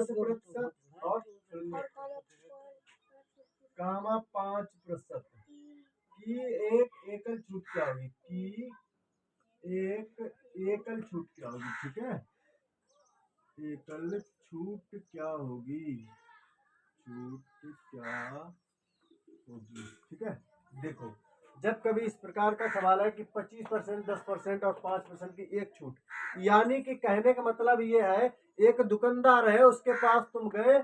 10% और 0,5% की एक एकल छूट क्या होगी, की एक एकल छूट क्या होगी, ठीक है, एकल छूट क्या होगी, छूट क्या होगी, ठीक है। देखो जब कभी इस प्रकार का सवाल है कि 25%, 10% और 5% की एक छूट, यानी कि कहने का मतलब ये है, एक दुकानदार है, उसके पास तुम गए,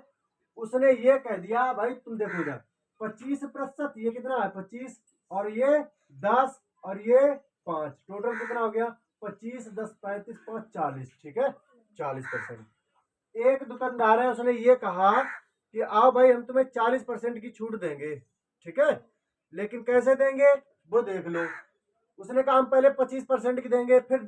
उसने ये कह दिया भाई तुम देखो इधर 25%, ये कितना है 25, और ये 10 और ये 5, टोटल कितना हो गया 25, 10, 35, 5, 40, ठीक है, 40%। एक दुकानदार है, उसने ये कहा कि आओ भाई हम तुम्हें 40% की छूट देंगे, ठीक है, लेकिन कैसे देंगे वो देख लो। उसने कहा हम पहले 25% की देंगे, फिर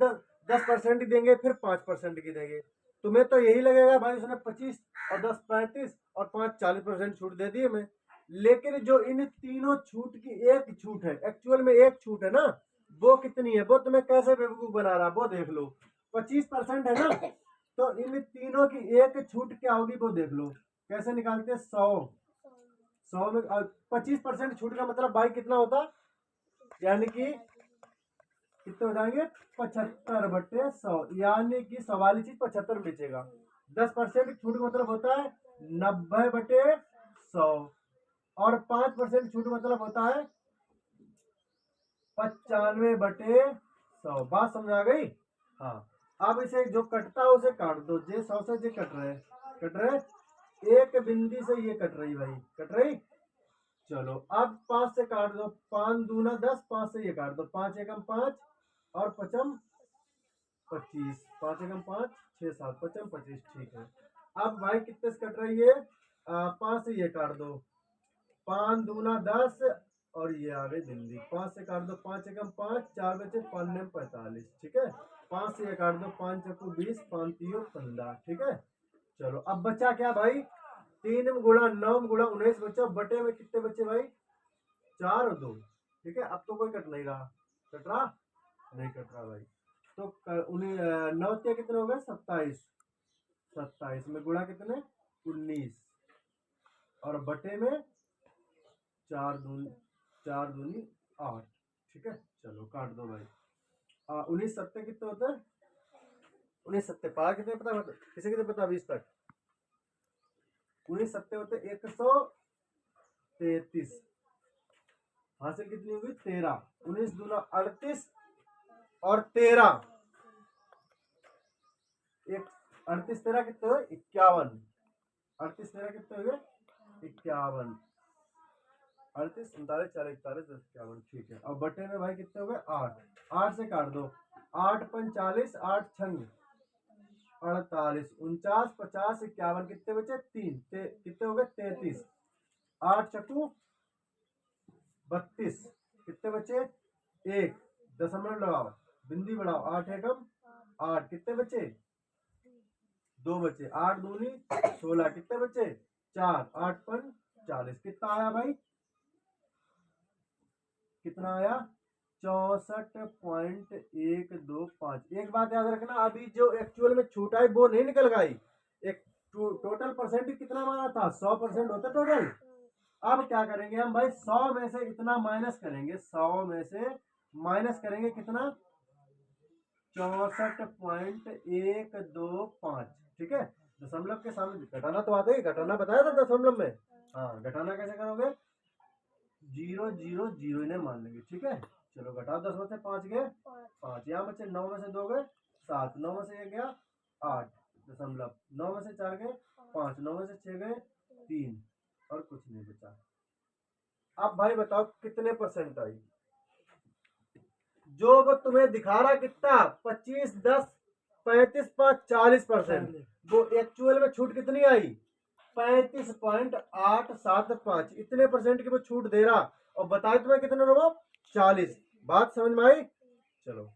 10% की देंगे, फिर 5% की देंगे। तुम्हें तो यही लगेगा भाई उसने 25 और 10 35 और 5 40% छूट दे दी हमें, लेकिन जो इन तीनों छूट की एक छूट है, एक्चुअल में एक छूट है ना, वो कितनी है, वो तुम्हें कैसे बेवकूफ बना रहा वो देख लो। 25% है ना, तो इन तीनों की एक छूट क्या होगी वो देख लो। कैसे निकालते हैं, 100 में 25% छूट का मतलब भाई कितना होता, यानी कि कितने हो जाएंगे 75/100, यानी कि 100 वाली चीज 75 बेचेगा। 10% छूट मतलब होता है 90/100, और 5% छूट मतलब होता है 95/100। बात समझ आ गई। हाँ, अब इसे जो कटता है उसे काट दो, जे 100 से जे कट रहे, एक बिंदी से ये कट रही भाई, कट रही। चलो अब 5 से काट दो, 5 दूना 10, 5 से ये काट दो, 5 एकम 5 और 5m 25, 5 एकम 5 6 7 5m 25, ठीक है। अब भाई कितने से कट रही है, 5 से ये काट दो, 5 दूना 10 और ये आ गई बिंदी, 5 से काट दो, 5 एकम 5, 4 बचे 5 9 45, ठीक है। 5 से ये काट दो, 5 चक्कू 20, 5 3 15, ठीक है। चलो अब बचा क्या भाई, 3 गुणा 9 गुणा 19 बचा, बटे में कितने बचे भाई, 4 और 2, ठीक है। अब तो कोई कट नहीं रहा, कट रहा नहीं, कट रहा भाई। तो 9 के कितने हो गए 27, 27 में गुणा कितने 19, और बटे में 4 दूनी 8, ठीक है। चलो काट दो भाई। 19 सत्ते कितने होते हैं, 19 सत्ते पार कितने पता, किसे कितने पता 20 तक, 19 सत्ते होते 133, हासिल कितनी होगी 13, 19 दूना 38 और 13, 38 13 कितने हुए 51, 38 13 कितने हो गए 51, 38 39 40 41 51, ठीक है। अब बटे में भाई कितने हो गए 8, 8 से काट दो, 8 45, 8 छंग 48, 49 50 51, कितने बचे 3, कितने हो गए 33, 8 चक्कू 32, कितने बचे 1, दशमलव लगाओ, बिंदी बढ़ाओ, 8 एकम 8, कितने बचे 2 बचे, 8 दूनी 16, कितने बचे 4, 8 5 40, कितना आया भाई, कितना आया 64.125। एक बात याद रखना, अभी जो एक्चुअल में छूट आई वो नहीं निकल गई, एक टोटल परसेंट कितना माना था 100% होता टोटल। अब क्या करेंगे हम भाई, 100 में से इतना माइनस करेंगे, 100 में से माइनस करेंगे कितना 64.125, ठीक है। दशमलव के सामने घटाना तो आता ही, घटाना बताया था दशमलव में। हाँ, घटाना कैसे करोगे, 0 0 0 इन्हें मान लेंगे, ठीक है। चलो घटाओ, 10 में से 5 गए 5, यहाँ बचे 9 में से 2 गए 7, 9 में से 1 गया 8 दशमलव, 9 में से 4 गए 5, 9 में से 6 गए 3, और कुछ नहीं बचा। अब भाई बताओ कितने परसेंट आई, जो वो तुम्हें दिखा रहा कितना 25 10 35 5 40%, वो एक्चुअल में छूट कितनी आई 35.875, इतने परसेंट की वो छूट दे रहा, और बताए तुम्हें कितने लोगों 40। बात समझ में आई। चलो